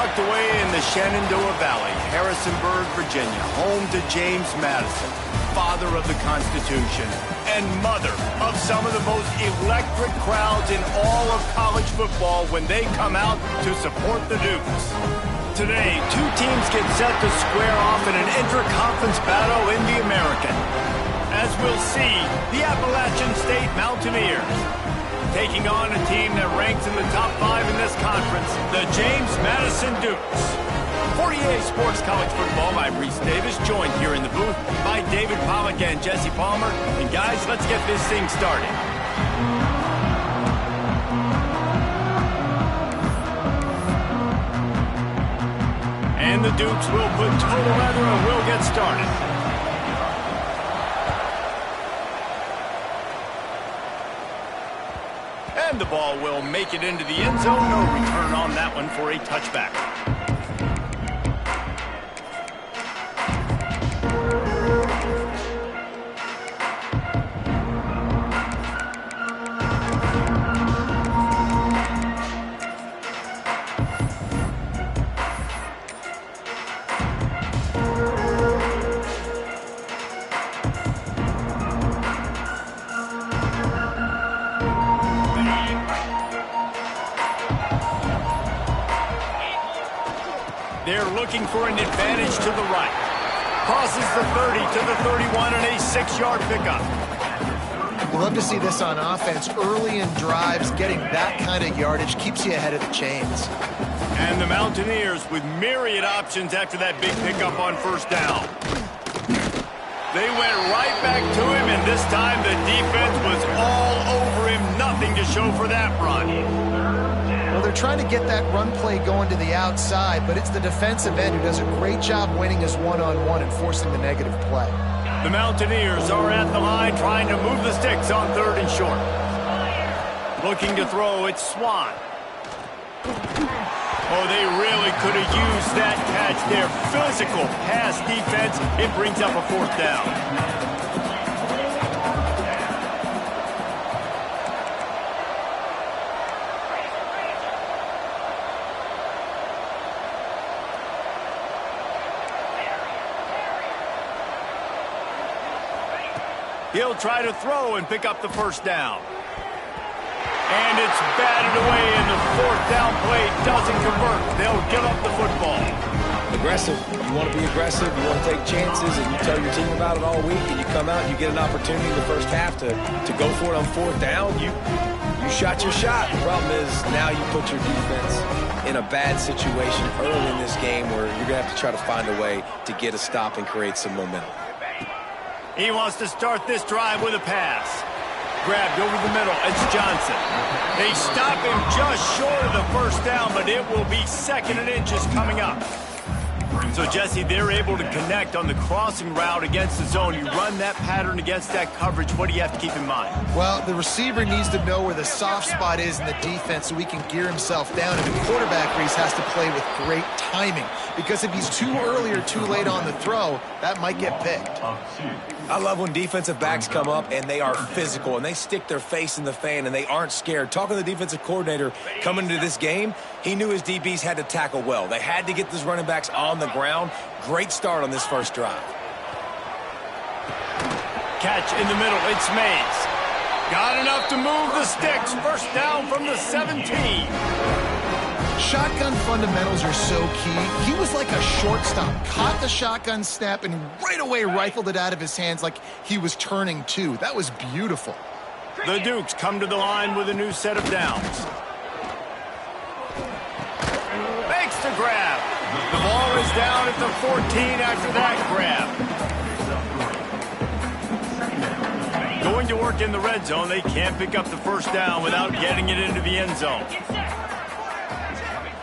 tucked away in the Shenandoah Valley, Harrisonburg, Virginia, home to James Madison, father of the Constitution, and mother of some of the most electric crowds in all of college football when they come out to support the Dukes. Today, two teams get set to square off in an intra-conference battle in the American. As we'll see, the Appalachian State Mountaineers taking on a team that ranks in the top 5 in this conference, the James Madison Dukes. For EA Sports College Football, I'm Reese Davis, joined here in the booth by David Pollack and Jesse Palmer. And guys, let's get this thing started. And the Dukes will put total weather and we'll get started. And the ball will make it into the end zone. No return on that one for a touchback. They're looking for an advantage to the right. Crosses the 30 to the 31 and a 6-yard pickup. We love to see this on offense. Early in drives, getting that kind of yardage keeps you ahead of the chains. And the Mountaineers with myriad options after that big pickup on first down. They went right back to him, and this time the defense was all over him. Nothing to show for that run. Well, they're trying to get that run play going to the outside, but it's the defensive end who does a great job winning his one-on-one and forcing the negative play. The Mountaineers are at the line trying to move the sticks on 3rd and short. Looking to throw, it's Swan. Oh, they really could have used that catch there. Physical pass defense. It brings up a 4th down. He'll try to throw and pick up the 1st down. And it's batted away, and the 4th down play doesn't convert. They'll give up the football. Aggressive. You want to be aggressive. You want to take chances, and you tell your team about it all week, and you come out and you get an opportunity in the first half to go for it on 4th down. You shot your shot. The problem is now you put your defense in a bad situation early in this game where you're going to have to try to find a way to get a stop and create some momentum. He wants to start this drive with a pass. Grabbed over the middle. It's Johnson. They stop him just short of the 1st down, but it will be 2nd and inches coming up. So, Jesse, they're able to connect on the crossing route against the zone. You run that pattern against that coverage. What do you have to keep in mind? Well, the receiver needs to know where the soft spot is in the defense so he can gear himself down. And the quarterback, Reese, has to play with great timing. Because if he's too early or too late on the throw, that might get picked. I love when defensive backs come up and they are physical and they stick their face in the fan and they aren't scared. Talking to the defensive coordinator coming into this game, he knew his DBs had to tackle well. They had to get those running backs on the ground. Great start on this first drive. Catch in the middle. It's Mays. Got enough to move the sticks. 1st down from the 17. Shotgun fundamentals are so key. He was like a shortstop, caught the shotgun snap and right away rifled it out of his hands like he was turning too. That was beautiful. The Dukes come to the line with a new set of downs. Makes the grab. The ball is down at the 14 after that grab. Going to work in the red zone. They can't pick up the 1st down without getting it into the end zone.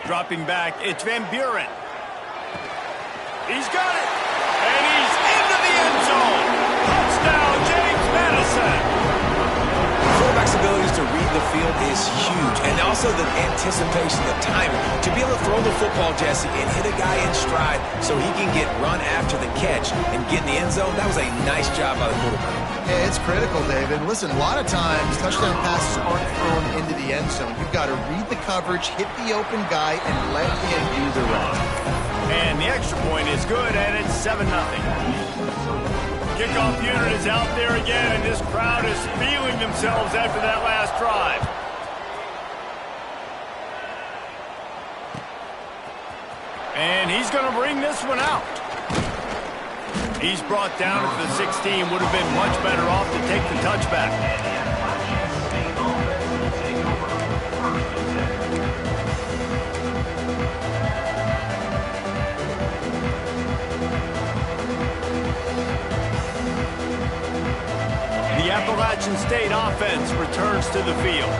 Dropping back, it's Van Buren. He's got it, and he's into the end zone. Touchdown, James Madison. The quarterback's abilities to read the field is huge, and also the anticipation, the timing. To be able to throw the football, Jesse, and hit a guy in stride so he can get run after the catch and get in the end zone, that was a nice job by the quarterback. Yeah, it's critical, David. Listen, a lot of times touchdown passes aren't thrown into the end zone. You've got to read the coverage, hit the open guy, and let him do the rest. And the extra point is good, and it's 7-0. Kickoff unit is out there again, and this crowd is feeling themselves after that last drive. And he's going to bring this one out. He's brought down at the 16. Would have been much better off to take the touchback. The Appalachian State offense returns to the field.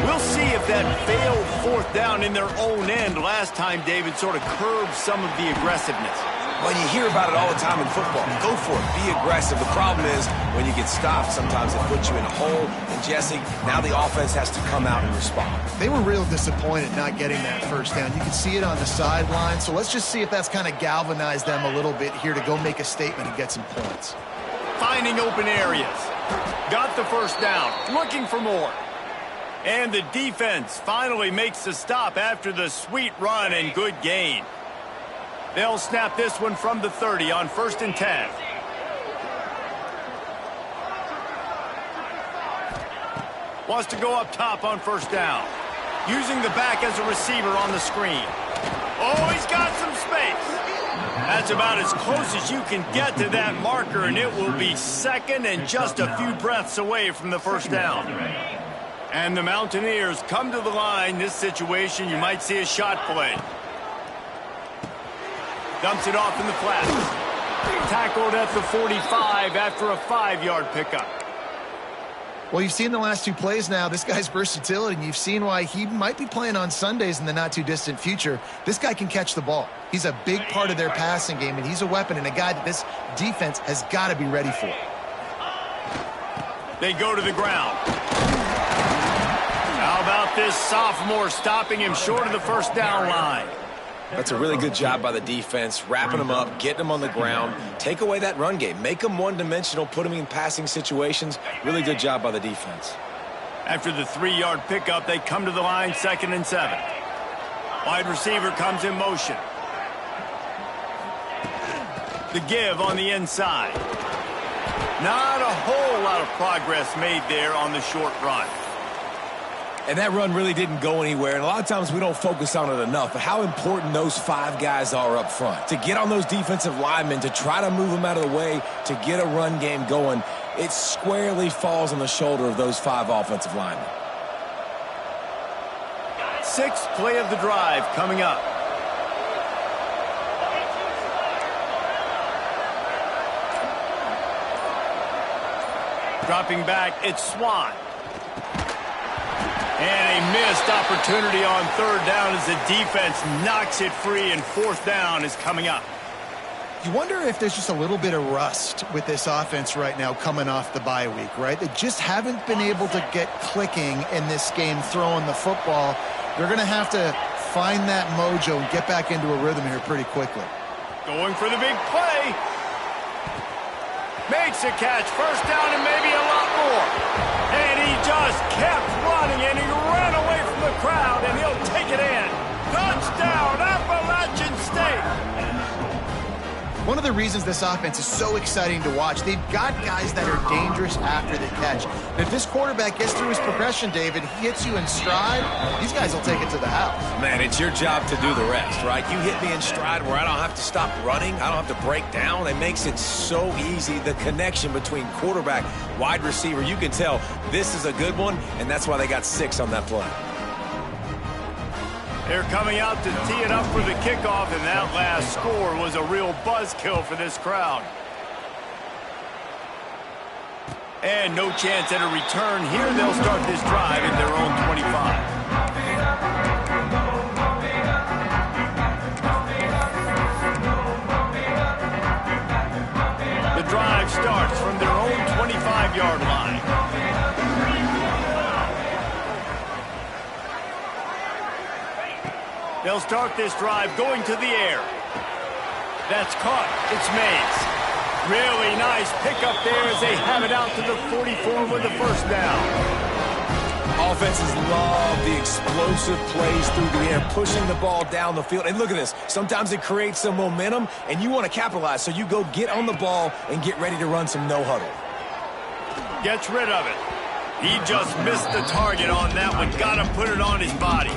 We'll see if that failed fourth down in their own end last time, David, sort of curbed some of the aggressiveness. Well, you hear about it all the time in football. Go for it. Be aggressive. The problem is when you get stopped, sometimes it puts you in a hole. And, Jesse, now the offense has to come out and respond. They were real disappointed not getting that first down. You can see it on the sideline. So let's just see if that's kind of galvanized them a little bit here to go make a statement and get some points. Finding open areas. Got the first down. Looking for more. And the defense finally makes the stop after the sweet run and good gain. They'll snap this one from the 30 on 1st and 10. Wants to go up top on 1st down. Using the back as a receiver on the screen. Oh, he's got some space. That's about as close as you can get to that marker, and it will be second and just a few breaths away from the first down. And the Mountaineers come to the line. This situation, you might see a shot play. Dumps it off in the flats. Tackled at the 45 after a 5-yard pickup. Well, you've seen the last two plays now. This guy's versatility, and you've seen why he might be playing on Sundays in the not-too-distant future. This guy can catch the ball. He's a big part of their passing game, and he's a weapon and a guy that this defense has got to be ready for. They go to the ground. How about this sophomore stopping him short of the first down line? That's a really good job by the defense, wrapping them up, getting them on the ground. Take away that run game. Make them one-dimensional, put them in passing situations. Really good job by the defense. After the 3-yard pickup, they come to the line 2nd and 7. Wide receiver comes in motion. The give on the inside. Not a whole lot of progress made there on the short run. And that run really didn't go anywhere. And a lot of times we don't focus on it enough. But how important those 5 guys are up front. To get on those defensive linemen, to try to move them out of the way, to get a run game going, it squarely falls on the shoulder of those 5 offensive linemen. 6th play of the drive coming up. Dropping back, it's Swan. And a missed opportunity on 3rd down as the defense knocks it free, and 4th down is coming up. You wonder if there's just a little bit of rust with this offense right now coming off the bye week, right? They just haven't been able to get clicking in this game throwing the football. They're going to have to find that mojo and get back into a rhythm here pretty quickly. Going for the big play. Makes a catch. 1st down and maybe a lot more. And he just kept running, and he ran away from the crowd, and he'll take it in. Touchdown, Appalachian State. One of the reasons this offense is so exciting to watch, they've got guys that are dangerous after the catch. And if this quarterback gets through his progression, David, he hits you in stride, these guys will take it to the house. Man, it's your job to do the rest, right? You hit me in stride where I don't have to stop running. I don't have to break down. It makes it so easy. The connection between quarterback, wide receiver, you can tell this is a good one, and that's why they got 6 on that play. They're coming out to tee it up for the kickoff, and that last score was a real buzzkill for this crowd. And no chance at a return here. They'll start this drive at their own 25. The drive starts from their own 25-yard line. They'll start this drive going to the air. That's caught. It's Mays. Really nice pickup there as they have it out to the 44 with the first down. Offenses love the explosive plays through the air, pushing the ball down the field. And look at this. Sometimes it creates some momentum, and you want to capitalize. So you go get on the ball and get ready to run some no-huddle. Gets rid of it. He just missed the target on that one. Got to put it on his body.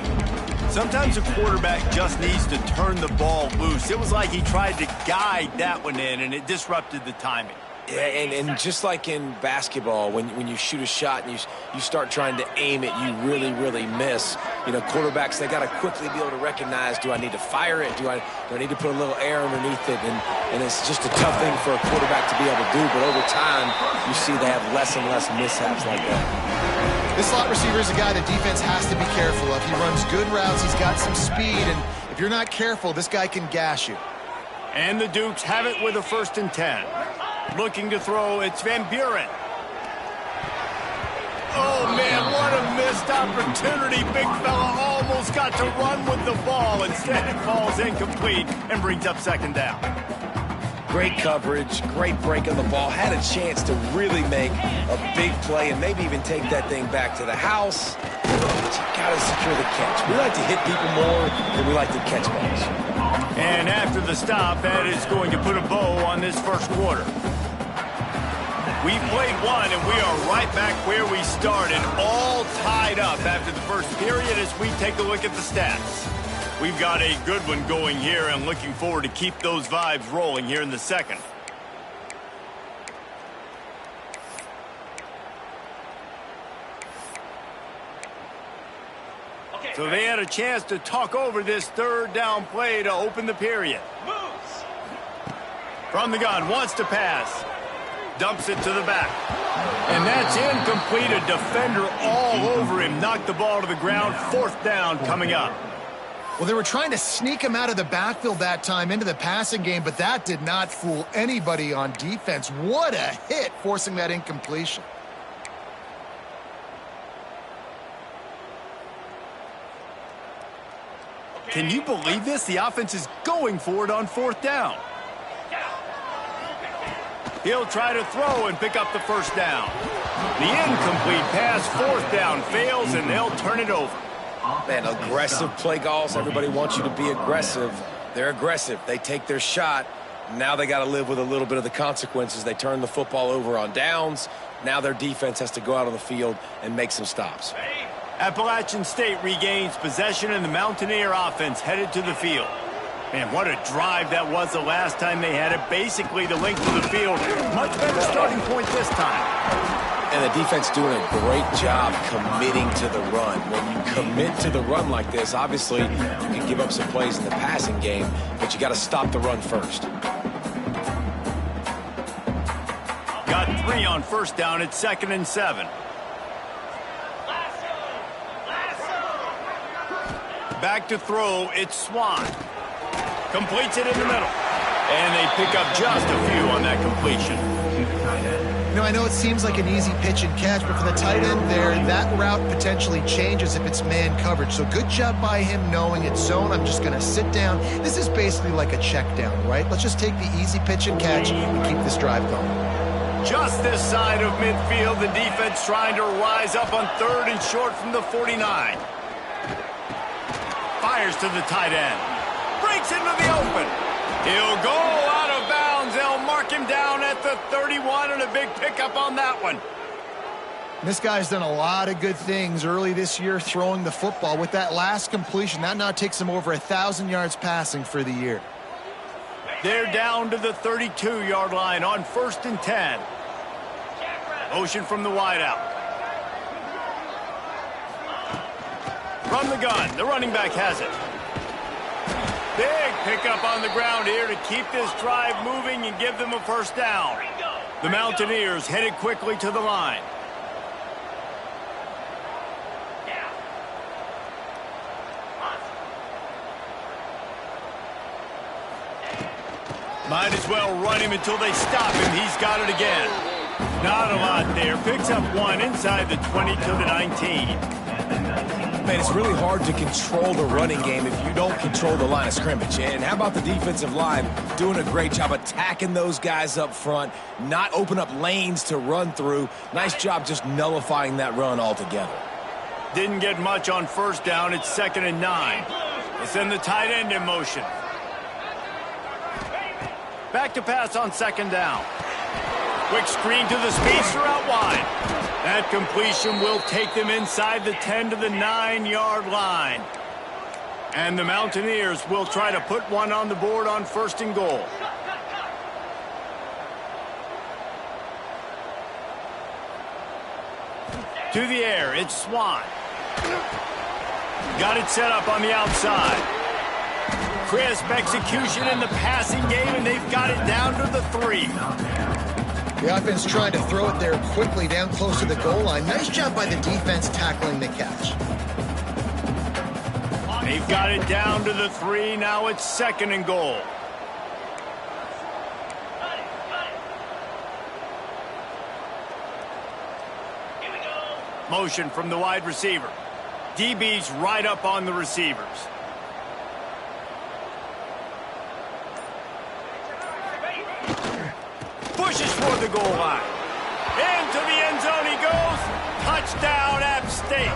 Sometimes a quarterback just needs to turn the ball loose. It was like he tried to guide that one in, and it disrupted the timing. Yeah, and just like in basketball, when you shoot a shot and you start trying to aim it, you really miss. You know, quarterbacks, they got to quickly be able to recognize, do I need to fire it? Do I need to put a little air underneath it? And it's just a tough thing for a quarterback to be able to do. But over time, you see they have less and less mishaps like that. This slot receiver is a guy the defense has to be careful of. He runs good routes. He's got some speed. And if you're not careful, this guy can gash you. And the Dukes have it with a 1st and 10. Looking to throw, it's Van Buren. Oh, man, what a missed opportunity. Big fella almost got to run with the ball. Instead, it falls incomplete and brings up 2nd down. Great coverage, great break on the ball. Had a chance to really make a big play and maybe even take that thing back to the house. But you got to secure the catch. We like to hit people more than we like to catch balls. And after the stop, that is going to put a bow on this first quarter. We've played one, and we are right back where we started, all tied up after the first period as we take a look at the stats. We've got a good one going here and looking forward to keep those vibes rolling here in the second. So they had a chance to talk over this 3rd down play to open the period. From the gun, wants to pass. Dumps it to the back. And that's incomplete. A defender all over him. Knocked the ball to the ground. 4th down coming up. Well, they were trying to sneak him out of the backfield that time into the passing game, but that did not fool anybody on defense. What a hit, forcing that incompletion. Can you believe this? The offense is going for it on 4th down. He'll try to throw and pick up the 1st down. The incomplete pass, 4th down, fails, and they'll turn it over. Man, aggressive play calls. Everybody wants you to be aggressive. They're aggressive. They take their shot. Now they got to live with a little bit of the consequences. They turn the football over on downs. Now their defense has to go out on the field and make some stops. Appalachian State regains possession, and the Mountaineer offense headed to the field. Man, what a drive that was the last time they had it. Basically the length of the field. Much better starting point this time. And the defense doing a great job committing to the run. When you commit to the run like this, obviously you can give up some plays in the passing game, but you got to stop the run first. Got 3 on 1st down. It's 2nd and 7. Back to throw. It's Swan. Completes it in the middle. And they pick up just a few on that completion. You know, I know it seems like an easy pitch and catch, but for the tight end there, that route potentially changes if it's man coverage. So good job by him knowing it's zone. I'm just going to sit down. This is basically like a check down, right? Let's just take the easy pitch and catch and keep this drive going. Just this side of midfield, the defense trying to rise up on 3rd and short from the 49. Fires to the tight end. Breaks into the open. He'll go out of bounds. They'll mark him down at the 31, and a big pickup on that one. This guy's done a lot of good things early this year throwing the football. With that last completion, that now takes him over 1,000 yards passing for the year. They're down to the 32-yard line on 1st and 10. Motion from the wideout. From the gun, the running back has it. Big pickup on the ground here to keep this drive moving and give them a 1st down. The Mountaineers headed quickly to the line. Might as well run him until they stop him. He's got it again. Not a lot there. Picks up 1 inside the 20 to the 19. Man, it's really hard to control the running game if you don't control the line of scrimmage. And how about the defensive line doing a great job attacking those guys up front, not open up lanes to run through. Nice job just nullifying that run altogether. Didn't get much on first down. It's 2nd and 9. They send the tight end in motion. Back to pass on 2nd down. Quick screen to the speedster out wide. That completion will take them inside the 10 to the 9-yard line. And the Mountaineers will try to put one on the board on 1st and goal. To the air, it's Swan. Got it set up on the outside. Crisp execution in the passing game, and they've got it down to the 3. The offense trying to throw it there quickly down close to the goal line. Nice job by the defense tackling the catch. They've got it down to the 3. Now it's 2nd and goal. Motion from the wide receiver. DB's right up on the receivers. Pushes for the goal line. Into the end zone he goes. Touchdown, App State.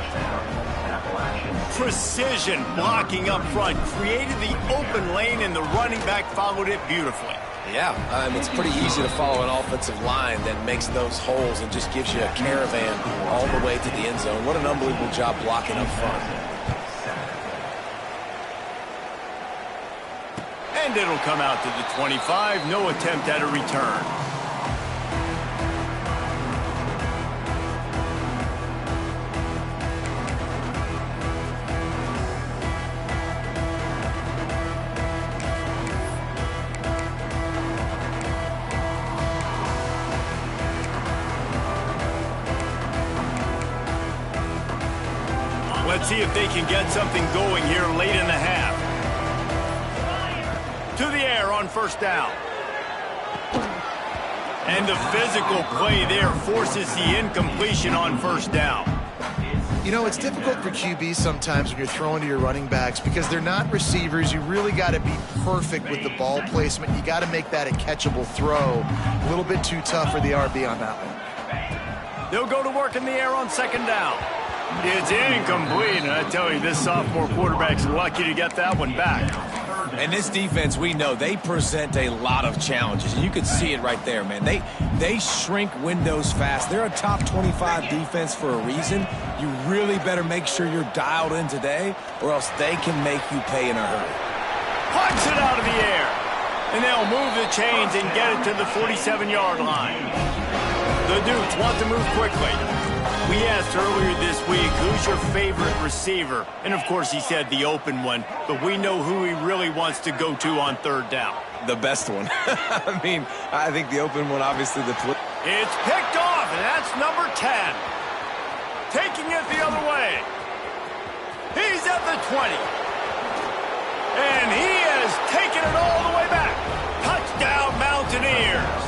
Precision blocking up front. Created the open lane, and the running back followed it beautifully. Yeah, it's pretty easy to follow an offensive line that makes those holes and just gives you a caravan all the way to the end zone. What an unbelievable job blocking up front. And it'll come out to the 25. No attempt at a return. Let's see if they can get something going here late in the half. To the air on 1st down. And the physical play there forces the incompletion on 1st down. You know, it's difficult for QBs sometimes when you're throwing to your running backs because they're not receivers. You really got to be perfect with the ball placement. You got to make that a catchable throw. A little bit too tough for the RB on that one. They'll go to work in the air on 2nd down. It's incomplete, and I tell you, this sophomore quarterback's lucky to get that one back. And this defense, we know, they present a lot of challenges. And you can see it right there, man. They shrink windows fast. They're a top 25 defense for a reason. You really better make sure you're dialed in today, or else they can make you pay in a hurry. Punts it out of the air. And they'll move the chains and get it to the 47-yard line. The Dukes want to move quickly. We asked earlier this week, who's your favorite receiver? And, of course, he said the open one. But we know who he really wants to go to on 3rd down. The best one. I mean, I think the open one, obviously, It's picked off, and that's number 10. Taking it the other way. He's at the 20. And he has taken it all the way back. Touchdown, Mountaineers.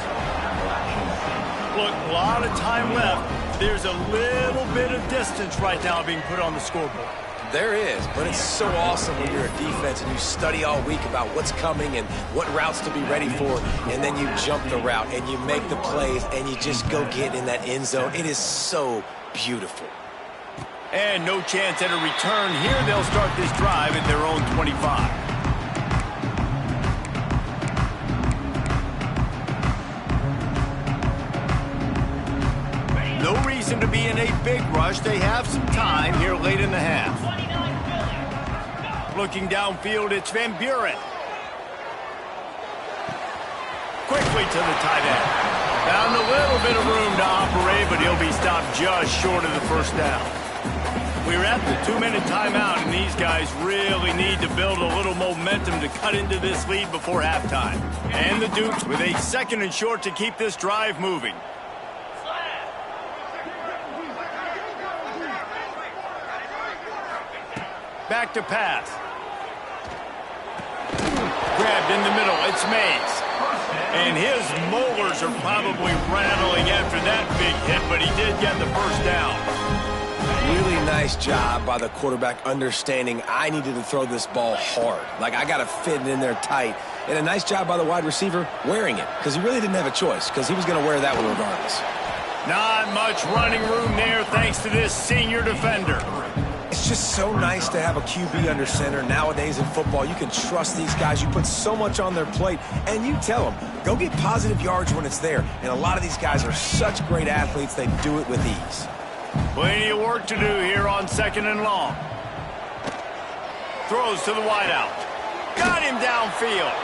Look, a lot of time left. There's a little bit of distance right now being put on the scoreboard. There is, but it's so awesome when you're a defense and you study all week about what's coming and what routes to be ready for, and then you jump the route and you make the plays and you just go get in that end zone. It is so beautiful. And no chance at a return here. They'll start this drive at their own 25. No reason to be in a big rush. They have some time here late in the half. Looking downfield, it's Van Buren. Quickly to the tight end. Found a little bit of room to operate, but he'll be stopped just short of the 1st down. We're at the 2-minute timeout, and these guys really need to build a little momentum to cut into this lead before halftime. And the Dukes with a 2nd and short to keep this drive moving. Back to pass. Grabbed in the middle. It's Mays. And his molars are probably rattling after that big hit, but he did get the 1st down. Really nice nice job by the quarterback understanding I needed to throw this ball hard. Like, I got to fit it in there tight. And a nice job by the wide receiver wearing it, because he really didn't have a choice, because he was going to wear that one regardless. Not much running room there thanks to this senior defender. It's just so nice to have a QB under center. Nowadays in football, you can trust these guys. You put so much on their plate, and you tell them, go get positive yards when it's there. And a lot of these guys are such great athletes, they do it with ease. Plenty of work to do here on 2nd and long. Throws to the wideout. Got him downfield.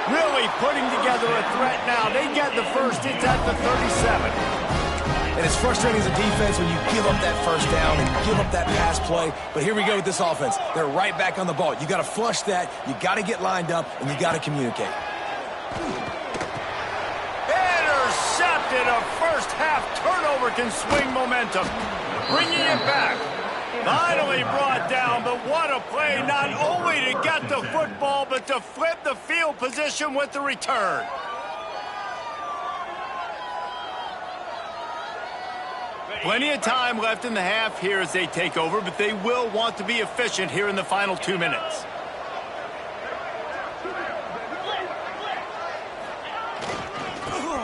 Really putting together a threat now. They get the first. It's at the 37. And it's frustrating as a defense when you give up that first down and give up that pass play. But here we go with this offense. They're right back on the ball. You got to flush that. You got to get lined up, and you got to communicate. Intercepted. A first-half turnover can swing momentum. Bringing it back. Finally brought down, but what a play. Not only to get the football, but to flip the field position with the return. Plenty of time left in the half here as they take over, but they will want to be efficient here in the final 2 minutes.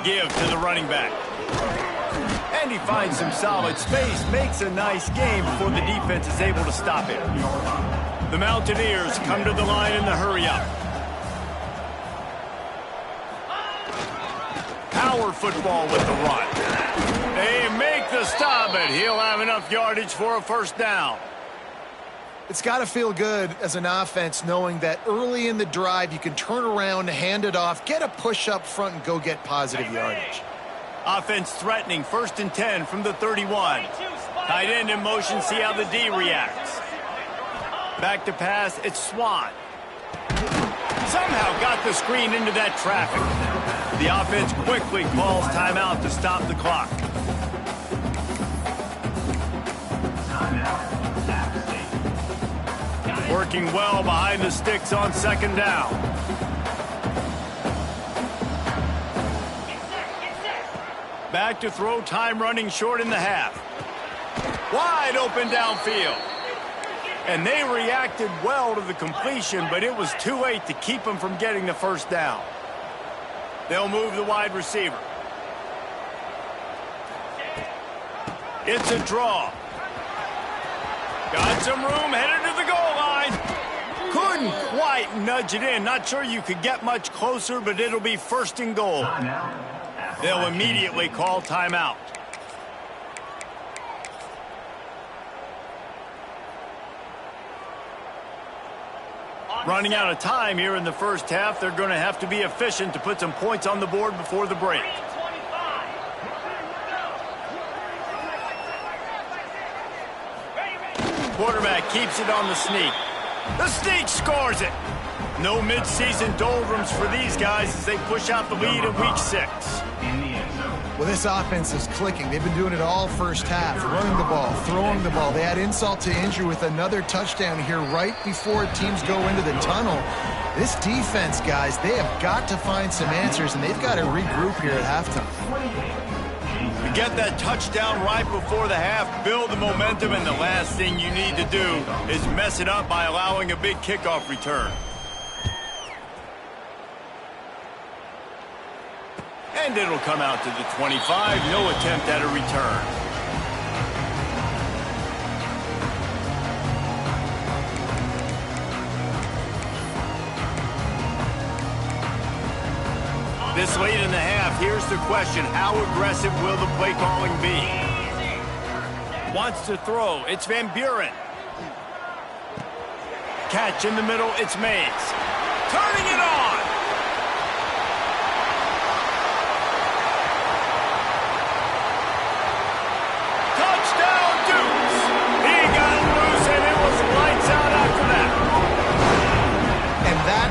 Give to the running back. And he finds some solid space, makes a nice game before the defense is able to stop it. The Mountaineers come to the line in the hurry-up. Power football with the run. They make the stop, but he'll have enough yardage for a first down. It's got to feel good as an offense knowing that early in the drive you can turn around, hand it off, get a push up front, and go get positive yardage. Offense threatening, 1st and 10 from the 31. Tight end in motion, see how the D reacts. Back to pass, it's Swan. Somehow got the screen into that traffic. The offense quickly calls timeout to stop the clock. Working well behind the sticks on 2nd down. Back to throw, time running short in the half. Wide open downfield. And they reacted well to the completion, but it was too late to keep them from getting the first down. They'll move the wide receiver. It's a draw. Got some room, headed to the goal line. Couldn't quite nudge it in. Not sure you could get much closer, but it'll be 1st and goal. They'll immediately call timeout. Running out of time here in the first half. They're going to have to be efficient to put some points on the board before the break. Quarterback keeps it on the sneak. The sneak scores it. No midseason doldrums for these guys as they push out the lead in week 6. Well, this offense is clicking. They've been doing it all first half, running the ball, throwing the ball. They add insult to injury with another touchdown here right before teams go into the tunnel. This defense, guys, they have got to find some answers, and they've got to regroup here at halftime. You get that touchdown right before the half, build the momentum, and the last thing you need to do is mess it up by allowing a big kickoff return. And it'll come out to the 25. No attempt at a return. This late in the half, here's the question. How aggressive will the play calling be? Wants to throw. It's Van Buren. Catch in the middle. It's Mays. Turning it on.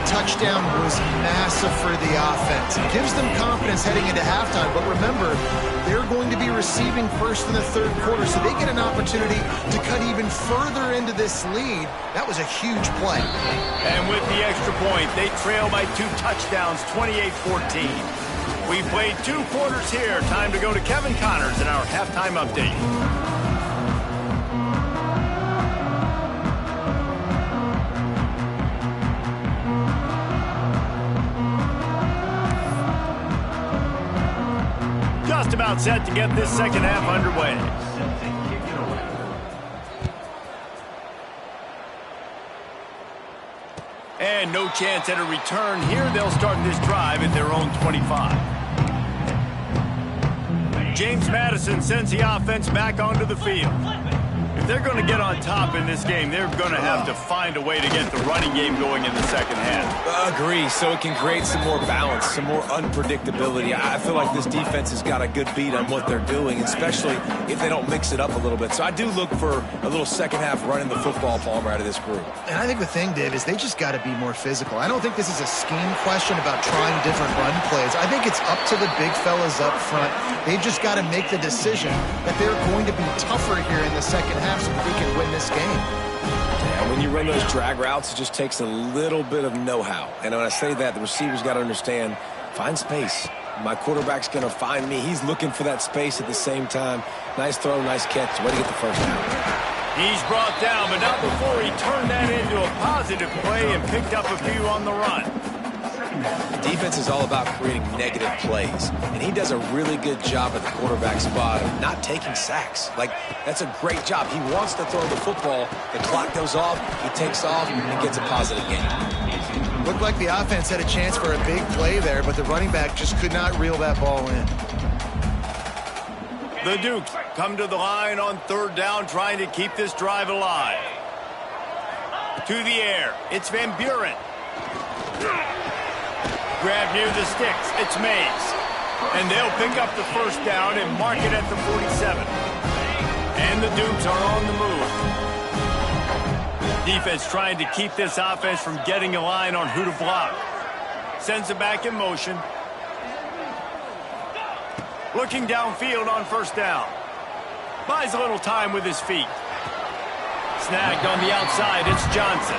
Touchdown was massive for the offense. It gives them confidence heading into halftime, but remember, they're going to be receiving first in the 3rd quarter, so they get an opportunity to cut even further into this lead. That was a huge play. And with the extra point, they trail by 2 touchdowns, 28-14. We played 2 quarters here. Time to go to Kevin Connors in our halftime update. about set to get this second half underway. And no chance at a return here. They'll start this drive at their own 25. James Madison sends the offense back onto the field. If they're going to get on top in this game, they're going to have to find a way to get the running game going in the second half. Agree, so it can create some more balance, some more unpredictability. I feel like this defense has got a good beat on what they're doing, especially if they don't mix it up a little bit. So I do look for a little second half running the football, Palmer, out of this group. And I think the thing, Dave, is they just got to be more physical. I don't think this is a scheme question about trying different run plays. I think it's up to the big fellas up front. They've just got to make the decision that they're going to be tougher here in the second half so they can win this game. Yeah, when you run those drag routes, it just takes a little bit of know-how. And when I say that, the receiver's got to understand, find space. My quarterback's going to find me. He's looking for that space at the same time. Nice throw, nice catch. Way to get the first down. He's brought down, but not before he turned that into a positive play and picked up a few on the run. Defense is all about creating negative plays, and he does a really good job at the quarterback spot of not taking sacks. Like, that's a great job. He wants to throw the football. The clock goes off, he takes off, and gets a positive gain. Looked like the offense had a chance for a big play there, but the running back just could not reel that ball in. The Dukes come to the line on third down, trying to keep this drive alive. To the air, it's Van Buren. Grab near the sticks, it's Mays. And they'll pick up the first down and mark it at the 47. And the Dukes are on the move. Defense trying to keep this offense from getting a line on who to block. Sends it back in motion. Looking downfield on first down. Buys a little time with his feet. Snagged on the outside, it's Johnson.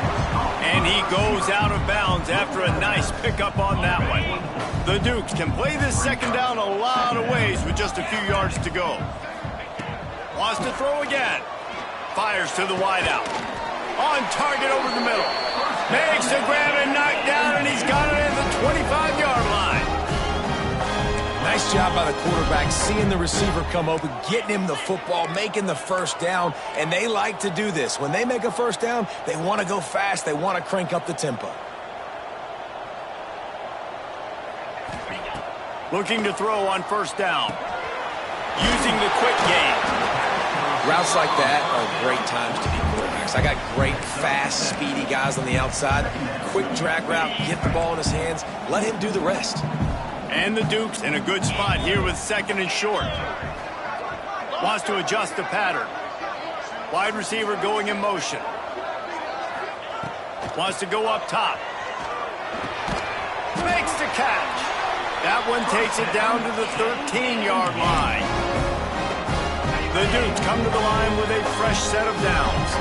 And he goes out of bounds after a nice pickup on that one. The Dukes can play this second down a lot of ways with just a few yards to go. Wants to throw again. Fires to the wideout. On target over the middle. Makes the grab and knock down, and he's got it at the 25-yard line. Nice job by the quarterback, seeing the receiver come open, getting him the football, making the first down, and they like to do this. When they make a first down, they want to go fast. They want to crank up the tempo. Looking to throw on first down. Using the quick game. Routes like that are great times to be quarterbacks. I got great, fast, speedy guys on the outside. Quick drag route, get the ball in his hands, let him do the rest. And the Dukes in a good spot here with second and short. Wants to adjust the pattern. Wide receiver going in motion. Wants to go up top. Makes the catch. That one takes it down to the 13-yard line. The Dukes come to the line with a fresh set of downs.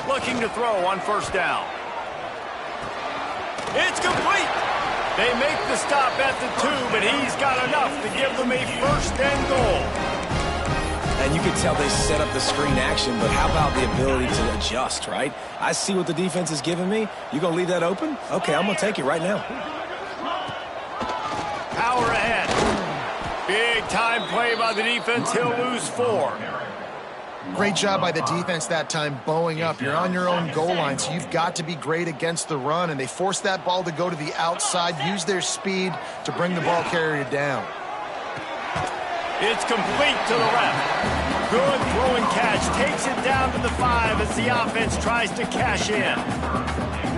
Looking to throw on first down. It's complete. They make the stop at the 2, but he's got enough to give them a first and goal. And you can tell they set up the screen action, but how about the ability to adjust, right? I see what the defense is giving me. You going to leave that open? Okay, I'm going to take it right now. Power ahead. Big time play by the defense. He'll lose 4. Great job by the defense that time, bowing up. You're on your own goal line, so you've got to be great against the run, and they force that ball to go to the outside, use their speed to bring the ball carrier down. It's complete to the left. Good throw and catch. Takes it down to the 5 as the offense tries to cash in.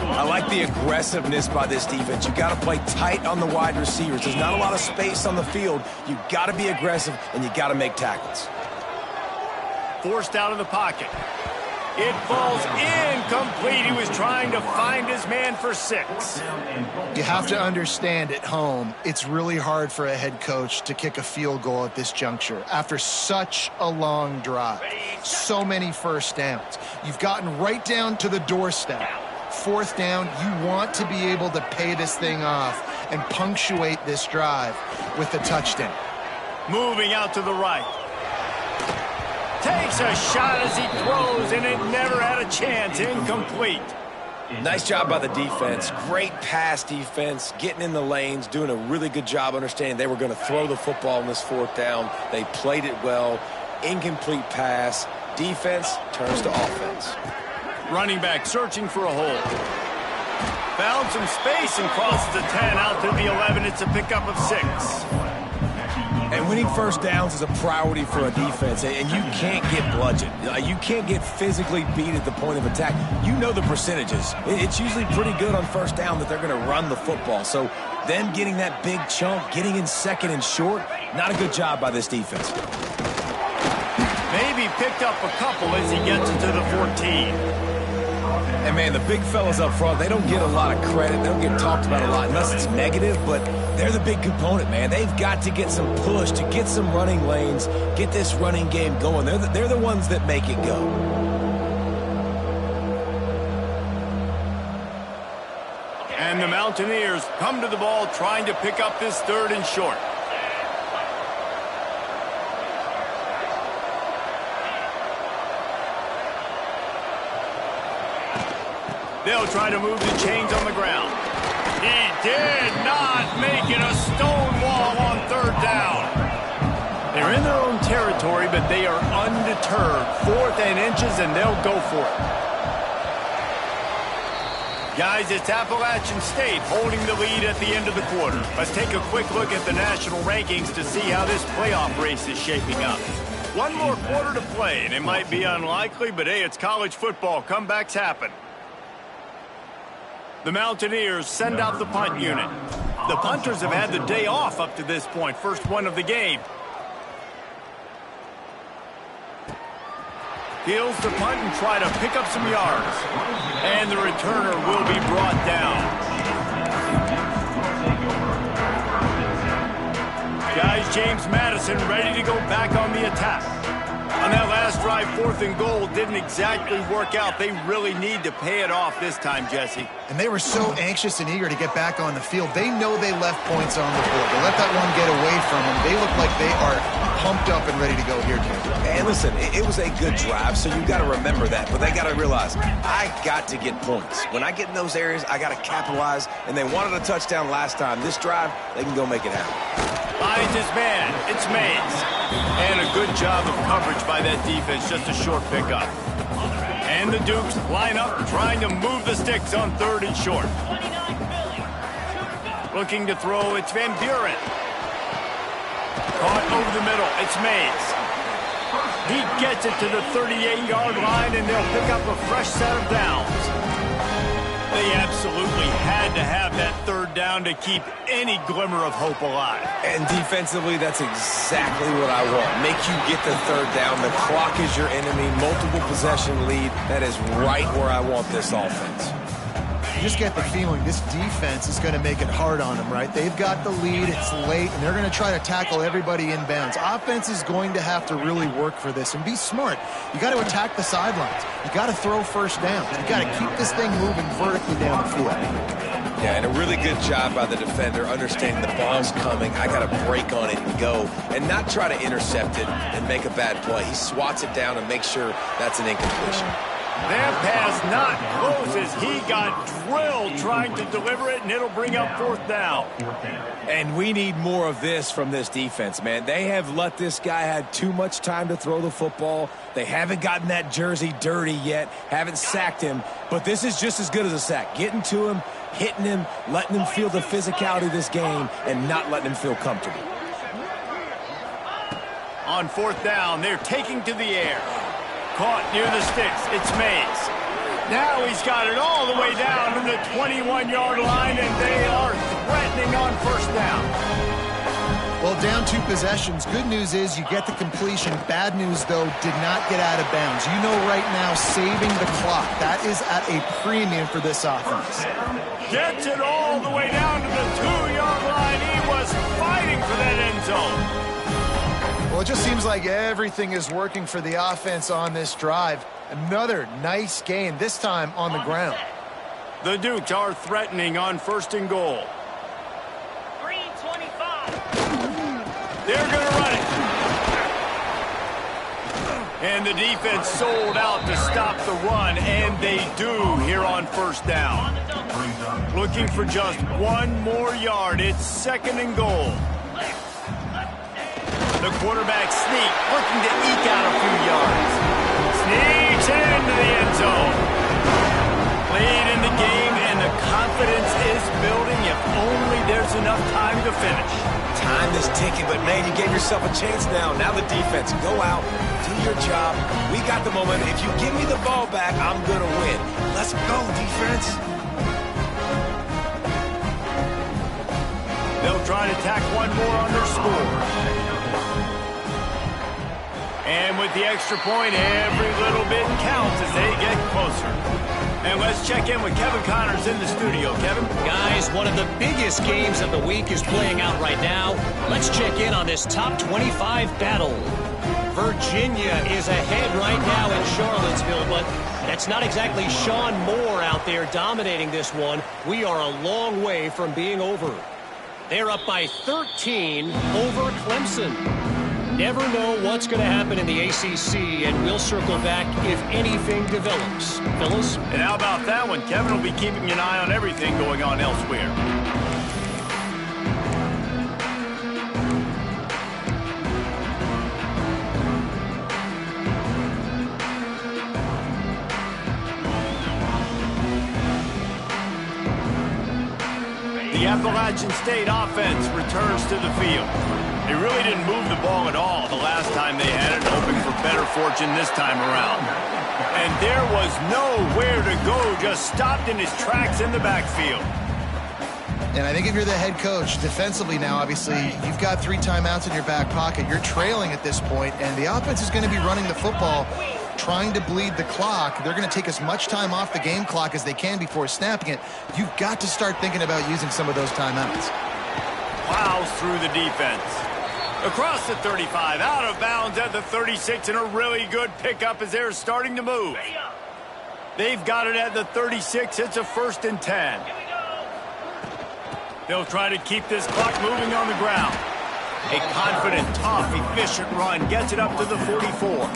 I like the aggressiveness by this defense. You got to play tight on the wide receivers. There's not a lot of space on the field. You got to be aggressive, and you got to make tackles. Forced out of the pocket. It falls incomplete. He was trying to find his man for 6. You have to understand at home, it's really hard for a head coach to kick a field goal at this juncture after such a long drive. So many first downs. You've gotten right down to the doorstep. Fourth down, you want to be able to pay this thing off and punctuate this drive with a touchdown. Moving out to the right. Takes a shot as he throws, and it never had a chance. Incomplete. Nice job by the defense. Great pass defense, getting in the lanes, doing a really good job understanding they were going to throw the football on this fourth down. They played it well. Incomplete pass. Defense turns to offense. Running back searching for a hole. Found some space and crosses the 10 out to the 11. It's a pickup of 6. And winning first downs is a priority for a defense, and you can't get bludgeoned. You can't get physically beat at the point of attack. You know the percentages. It's usually pretty good on first down that they're going to run the football. So them getting that big chunk, getting in second and short, not a good job by this defense. Maybe picked up a couple as he gets into the 14. And, man, the big fellas up front, they don't get a lot of credit. They don't get talked about a lot unless it's negative, but they're the big component, man. They've got to get some push, to get some running lanes, get this running game going. They're the ones that make it go. And the Mountaineers come to the ball trying to pick up this 3rd and short. They'll try to move the chains on the ground. He did not make it a stone wall on 3rd down. They're in their own territory, but they are undeterred. 4th and inches, and they'll go for it. Guys, it's Appalachian State holding the lead at the end of the quarter. Let's take a quick look at the national rankings to see how this playoff race is shaping up. One more quarter to play, and it might be unlikely, but hey, it's college football. Comebacks happen. The Mountaineers send out the punt unit. The punters have had the day off up to this point. First one of the game. Heels the punt and try to pick up some yards. And the returner will be brought down. Guys, James Madison ready to go back on the attack. On that last drive, 4th and goal didn't exactly work out. They really need to pay it off this time, Jesse. And they were so anxious and eager to get back on the field. They know they left points on the board. They let that one get away from them. They look like they are pumped up and ready to go here, Jim. And listen, it was a good drive, so you got to remember that. But they got to realize, I got to get points. When I get in those areas, I got to capitalize. And they wanted a touchdown last time. This drive, they can go make it happen. Finds his man. It's Mays. And a good job of coverage by that defense. Just a short pickup. And the Dukes line up trying to move the sticks on 3rd and short. Looking to throw, it's Van Buren. Caught over the middle, it's Mays. He gets it to the 38-yard line, and they'll pick up a fresh set of downs. They absolutely had to have that 3rd down to keep any glimmer of hope alive. And defensively, that's exactly what I want. Make you get the 3rd down. The clock is your enemy. Multiple possession lead. That is right where I want this offense. You just get the feeling this defense is going to make it hard on them, right? They've got the lead, it's late, and they're going to try to tackle everybody inbounds. Offense is going to have to really work for this and be smart. You got to attack the sidelines. You got to throw first downs. You got to keep this thing moving vertically down the field. Yeah, and a really good job by the defender understanding the ball's coming. I got to break on it and go and not try to intercept it and make a bad play. He swats it down and makes sure that's an incompletion. That pass not close as he got drilled trying to deliver it, and it'll bring up 4th down. And we need more of this from this defense, man. They have let this guy have too much time to throw the football. They haven't gotten that jersey dirty yet, haven't sacked him, but this is just as good as a sack. Getting to him, hitting him, letting him feel the physicality of this game, and not letting him feel comfortable. On 4th down, they're taking to the air. Caught near the sticks. It's Mays. Now he's got it all the way down to the 21-yard line, and they are threatening on 1st down. Well, down 2 possessions. Good news is you get the completion. Bad news, though, did not get out of bounds. You know right now, saving the clock. That is at a premium for this offense. Gets it all the way down to the 2-yard line. He was fighting for that end zone. Well, it just seems like everything is working for the offense on this drive. Another nice gain, this time on the ground. The Dukes are threatening on 1st and goal. 3:25. They're going to run it. And the defense sold out to stop the run, and they do here on first down. Looking for just one more yard. It's 2nd and goal. The quarterback sneak, looking to eke out a few yards. Sneaks into the end zone. Lead in the game, and the confidence is building if only there's enough time to finish. Time is ticking, but man, you gave yourself a chance now. Now the defense, go out, do your job. We got the momentum. If you give me the ball back, I'm going to win. Let's go, defense. They'll try to tack one more on their score. And with the extra point, every little bit counts as they get closer. And let's check in with Kevin Connors in the studio. Kevin? Guys, one of the biggest games of the week is playing out right now. Let's check in on this top 25 battle. Virginia is ahead right now in Charlottesville, but that's not exactly Sean Moore out there dominating this one. We are a long way from being over. They're up by 13 over Clemson. Never know what's going to happen in the ACC, and we'll circle back if anything develops. Fellas? And how about that one? Kevin will be keeping an eye on everything going on elsewhere. The Appalachian State offense returns to the field. They really didn't move the ball at all the last time they had it, hoping for better fortune this time around. And there was nowhere to go, just stopped in his tracks in the backfield. And I think if you're the head coach, defensively now, obviously, you've got 3 timeouts in your back pocket. You're trailing at this point, and the offense is going to be running the football, trying to bleed the clock. They're going to take as much time off the game clock as they can before snapping it. You've got to start thinking about using some of those timeouts. Plows through the defense. Across the 35, out of bounds at the 36, and a really good pickup as they're starting to move. They've got it at the 36. It's a 1st and 10. They'll try to keep this clock moving on the ground. A confident, tough, efficient run gets it up to the 44.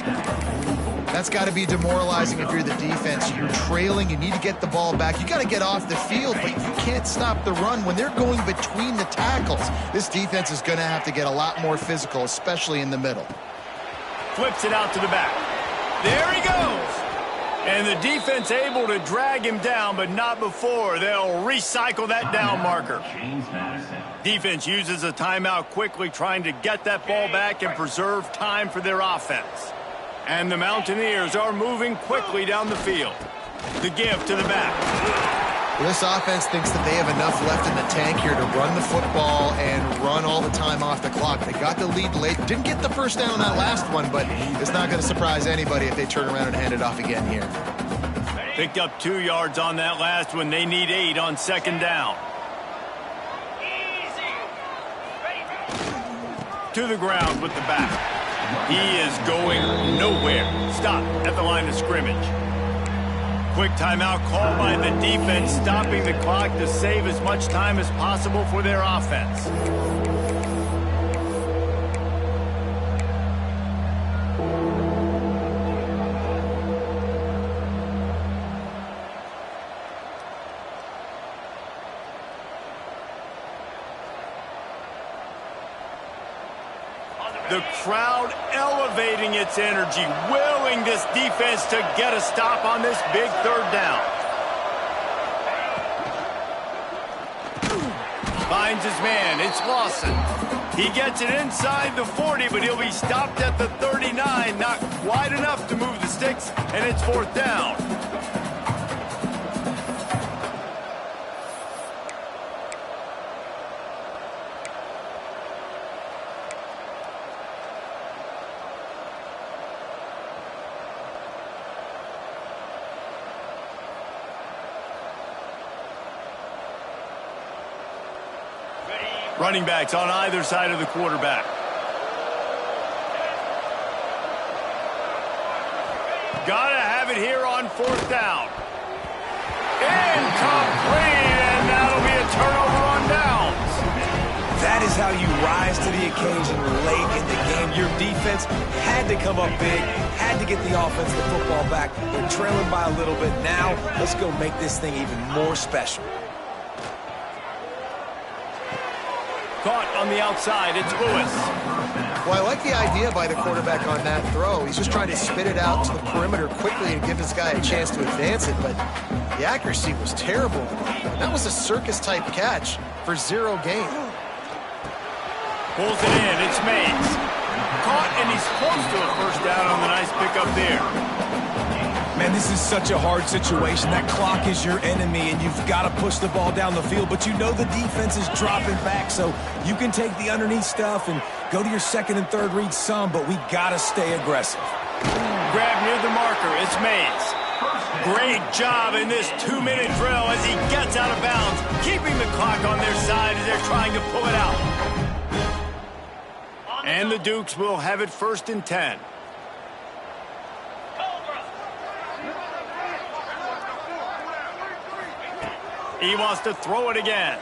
That's got to be demoralizing if you're the defense. You're trailing. You need to get the ball back. You got to get off the field, but you can't stop the run when they're going between the tackles. This defense is going to have to get a lot more physical, especially in the middle. Flips it out to the back. There he goes. And the defense able to drag him down, but not before. They'll recycle that down marker. Defense uses a timeout quickly, trying to get that ball back and preserve time for their offense. And the Mountaineers are moving quickly down the field. The give to the back. This offense thinks that they have enough left in the tank here to run the football and run all the time off the clock. They got the lead late. Didn't get the first down on that last one, but it's not going to surprise anybody if they turn around and hand it off again here. Picked up 2 yards on that last one. They need 8 on 2nd down. To the ground with the back. He is going nowhere. Stop at the line of scrimmage. Quick timeout called by the defense, stopping the clock to save as much time as possible for their offense. The crowd elevating its energy, willing this defense to get a stop on this big 3rd down. Finds his man. It's Lawson. He gets it inside the 40, but he'll be stopped at the 39. Not quite enough to move the sticks, and it's 4th down. Running backs on either side of the quarterback. Gotta have it here on 4th down. Incomplete, and that'll be a turnover on downs. That is how you rise to the occasion late in the game. You're defense had to come up big, had to get the offense the football back. They're trailing by a little bit. Now, let's go make this thing even more special. Caught on the outside, it's Lewis. Well, I like the idea by the quarterback on that throw. He's just trying to spit it out to the perimeter quickly and give this guy a chance to advance it, but the accuracy was terrible. That was a circus-type catch for 0 gain. Pulls it in, it's Mays. Caught, and he's close to a first down on the nice pickup there. Man, this is such a hard situation. That clock is your enemy, and you've got to push the ball down the field, but you know the defense is dropping back, so you can take the underneath stuff and go to your second and third read some, but we got to stay aggressive. Grab near the marker, it's Mays. Great job in this 2-minute drill as he gets out of bounds, keeping the clock on their side as they're trying to pull it out. And the Dukes will have it 1st and 10. He wants to throw it again.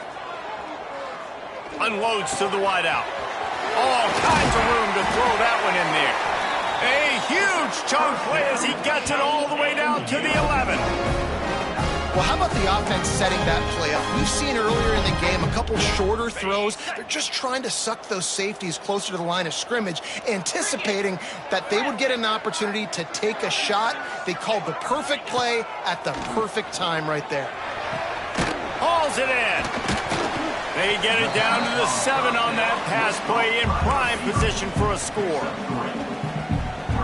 Unloads to the wideout. All kinds of room to throw that one in there. A huge chunk play as he gets it all the way down to the 11. Well, how about the offense setting that play up? We've seen earlier in the game a couple shorter throws. They're just trying to suck those safeties closer to the line of scrimmage, anticipating that they would get an opportunity to take a shot. They called the perfect play at the perfect time right there. Hauls it in. They get it down to the 7 on that pass play in prime position for a score.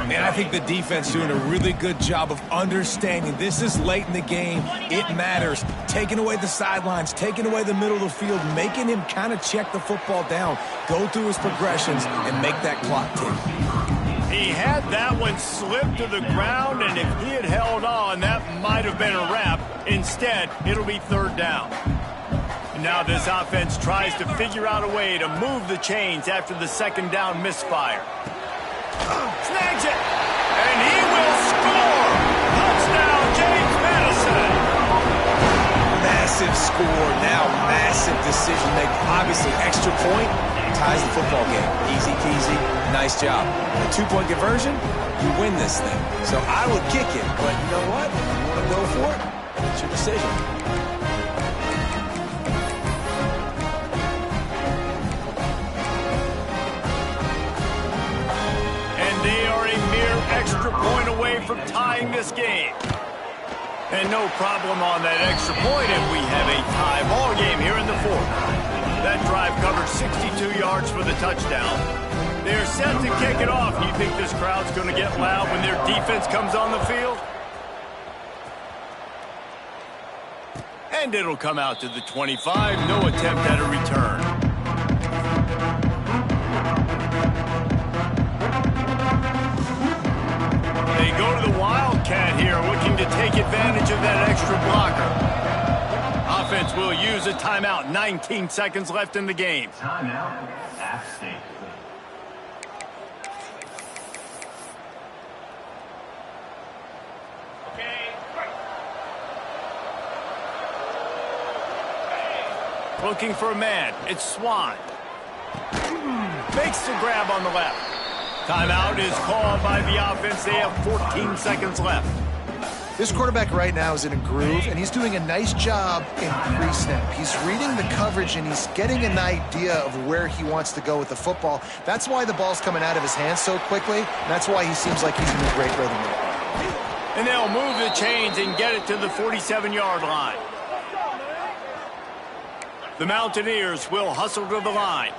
Man, I think the defense doing a really good job of understanding this is late in the game. It matters. Taking away the sidelines, taking away the middle of the field, making him kind of check the football down, go through his progressions, and make that clock tick. He had that one slip to the ground, and if he had held on, that might have been a wrap. Instead, it'll be 3rd down. Now this offense tries to figure out a way to move the chains after the 2nd down misfire. Snags it, and he will score! Touchdown, James Madison! Massive score, now massive decision making. Obviously, extra point ties the football game. Easy peasy, nice job. A 2-point conversion, you win this thing. So I would kick it, but you know what? You want to go for it? It's your decision. They are a mere extra point away from tying this game. And no problem on that extra point if we have a tie ball game here in the 4th. That drive covered 62 yards for the touchdown. They're set to kick it off. You think this crowd's going to get loud when their defense comes on the field? And it'll come out to the 25. No attempt at a return. They go to the Wildcat here, looking to take advantage of that extra blocker. Offense will use a timeout. 19 seconds left in the game. Timeout, App State. Looking for a man. It's Swan. Makes the grab on the left. Timeout is called by the offense. They have 14 seconds left. This quarterback right now is in a groove, and he's doing a nice job in pre-snap. He's reading the coverage, and he's getting an idea of where he wants to go with the football. That's why the ball's coming out of his hands so quickly. And that's why he seems like he's in a great rhythm. And they'll move the chains and get it to the 47-yard line. The Mountaineers will hustle to the line.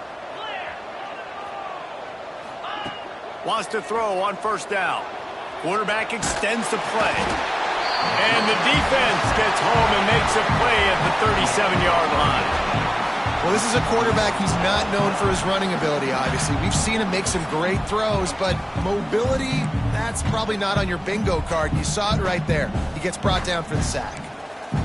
Wants to throw on 1st down. Quarterback extends the play. And the defense gets home and makes a play at the 37-yard line. Well, this is a quarterback who's not known for his running ability, obviously. We've seen him make some great throws, but mobility, that's probably not on your bingo card. You saw it right there. He gets brought down for the sack.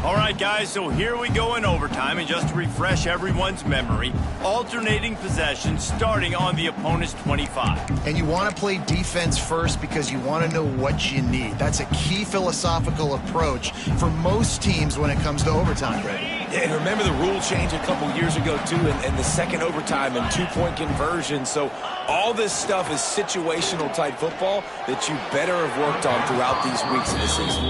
All right, guys, so here we go in overtime, and just to refresh everyone's memory, alternating possessions starting on the opponent's 25. And you want to play defense first because you want to know what you need. That's a key philosophical approach for most teams when it comes to overtime. Yeah, and remember the rule change a couple years ago, too, and the second overtime and two-point conversion. So all this stuff is situational-type football that you better have worked on throughout these weeks of the season.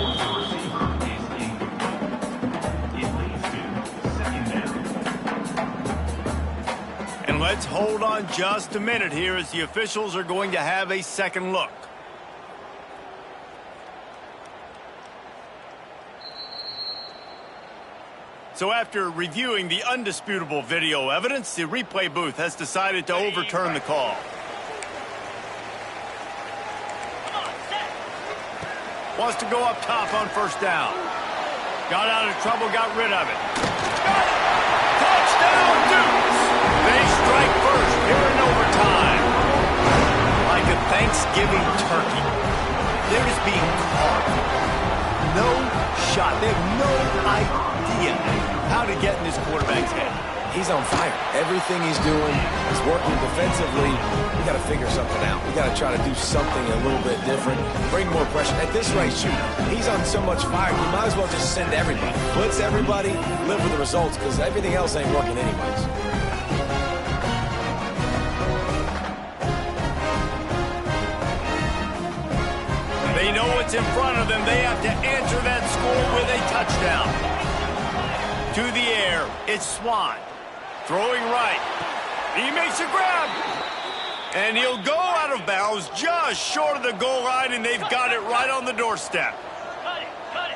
And let's hold on just a minute here as the officials are going to have a second look. So after reviewing the undisputable video evidence, the replay booth has decided to overturn the call. Wants to go up top on first down. Got out of trouble, got rid of it. Got it! Touchdown, Dukes! They strike first here in overtime. Like a Thanksgiving turkey. They're just being carved. No shot. They have no idea how to get in this quarterback's head. He's on fire. Everything he's doing is working defensively. We got to figure something out. We got to try to do something a little bit different, bring more pressure. At this rate, shoot, he's on so much fire, you might as well just send everybody. Blitz everybody, live with the results, because everything else ain't working anyways. They know what's in front of them. They have to answer that score with a touchdown. To the air, it's Swan. Throwing right. He makes a grab. And he'll go out of bounds just short of the goal line, and they've got it right on the doorstep. Cut it, cut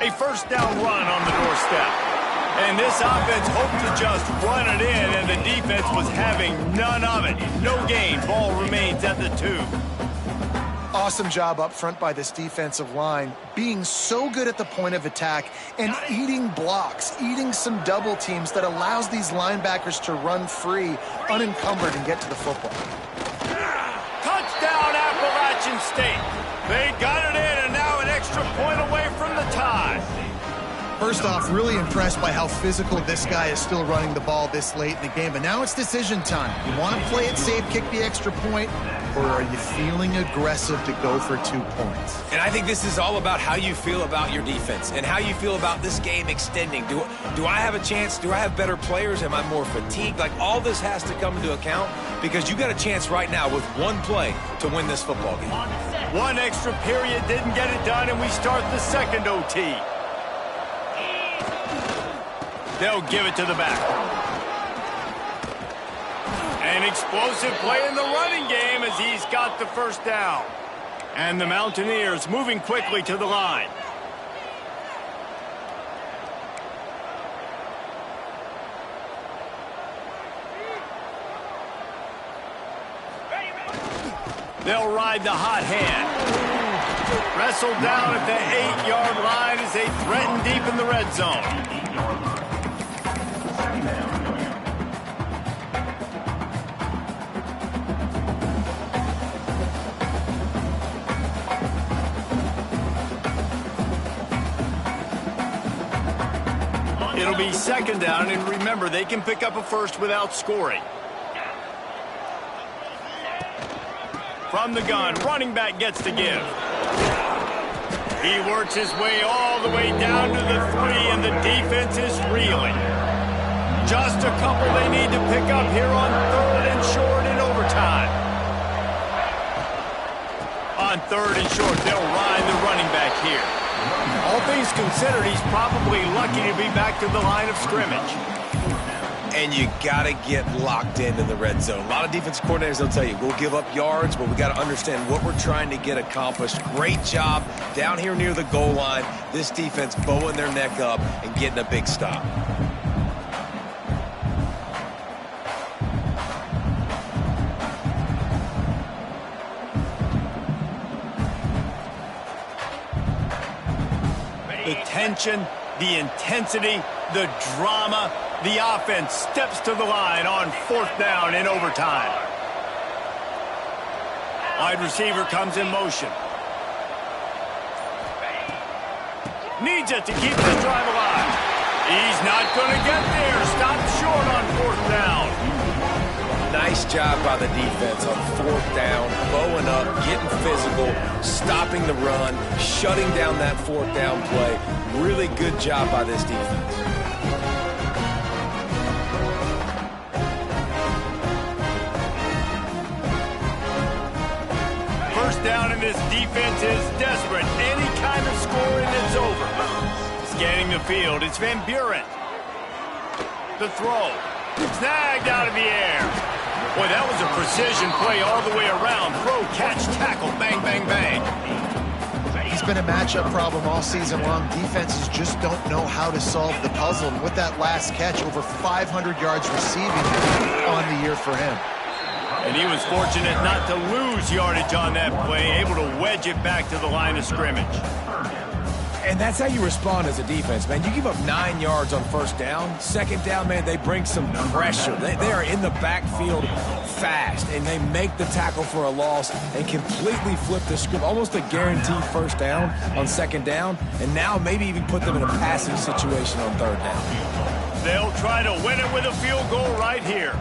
it. A first down run on the doorstep. And this offense hoped to just run it in, and the defense was having none of it. No gain. Ball remains at the 2. Awesome job up front by this defensive line, being so good at the point of attack and eating blocks, eating some double teams that allows these linebackers to run free, unencumbered, and get to the football. Touchdown, Appalachian State. They got it in, and now an extra point away from the tie. First off, really impressed by how physical this guy is still running the ball this late in the game. But now it's decision time. You want to play it safe, kick the extra point, or are you feeling aggressive to go for 2 points? And I think this is all about how you feel about your defense and how you feel about this game extending. Do I have a chance? Do I have better players? Am I more fatigued? Like, all this has to come into account because you got a chance right now with one play to win this football game. One extra period didn't get it done, and we start the second OT. They'll give it to the back. An explosive play in the running game as he's got the first down. And the Mountaineers moving quickly to the line. They'll ride the hot hand. Wrestled down at the 8-yard line as they threaten deep in the red zone. It'll be second down, and remember, they can pick up a first without scoring. From the gun, running back gets to give. He works his way all the way down to the 3, and the defense is reeling. Just a couple they need to pick up here on third and short in overtime. On third and short, they'll ride the running back here. All things considered, he's probably lucky to be back to the line of scrimmage. And you got to get locked into the red zone. A lot of defense coordinators, they'll tell you, we'll give up yards, but we got to understand what we're trying to get accomplished. Great job down here near the goal line. This defense bowing their neck up and getting a big stop. The tension, the intensity, the drama, the offense steps to the line on fourth down in overtime. Wide receiver comes in motion. Needs it to keep this drive alive. He's not going to get there. Stopped short on fourth down. Nice Nice job by the defense on fourth down, bowing up, getting physical, stopping the run, shutting down that fourth down play. Really good job by this defense. First down, and this defense is desperate. Any kind of scoring, it's over. Scanning the field, it's Van Buren. The throw. Snagged out of the air. Boy, that was a precision play all the way around. Throw, catch, tackle, bang, bang, bang. He's been a matchup problem all season long. Defenses just don't know how to solve the puzzle. And with that last catch, over 500 yards receiving on the year for him. And he was fortunate not to lose yardage on that play, able to wedge it back to the line of scrimmage. And that's how you respond as a defense, man. You give up 9 yards on first down. Second down, man, they bring some pressure. They are in the backfield fast, and they make the tackle for a loss and completely flip the script. Almost a guaranteed first down on second down, and now maybe even put them in a passing situation on third down. They'll try to win it with a field goal right here.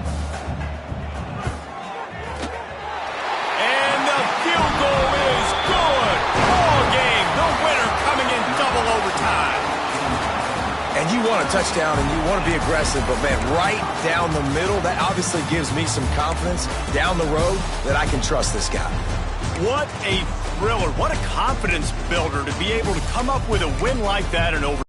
And the field goal is good. Ball game. The winner coming in double overtime. And you want a touchdown and you want to be aggressive, but, man, right down the middle, that obviously gives me some confidence down the road that I can trust this guy. What a thriller. What a confidence builder to be able to come up with a win like that in overtime.